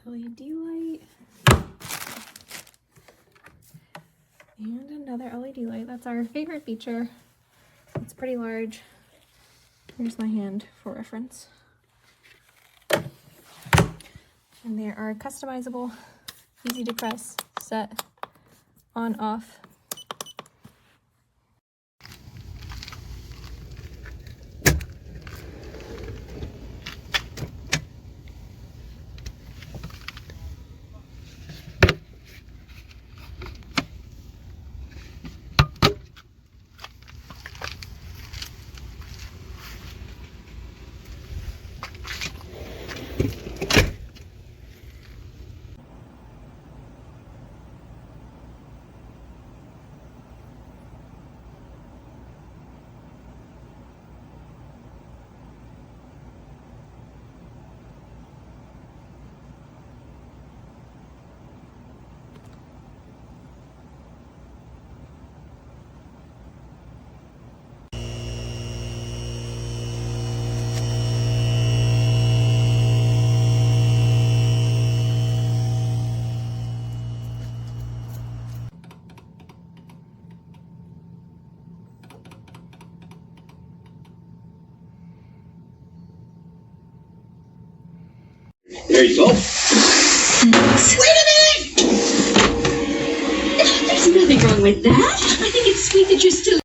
LED light. And another LED light. That's our favorite feature. It's pretty large. Here's my hand for reference. And they are customizable, easy to press, set, on, off. There you go. Wait a minute! There's nothing wrong with that. I think it's sweet that you're still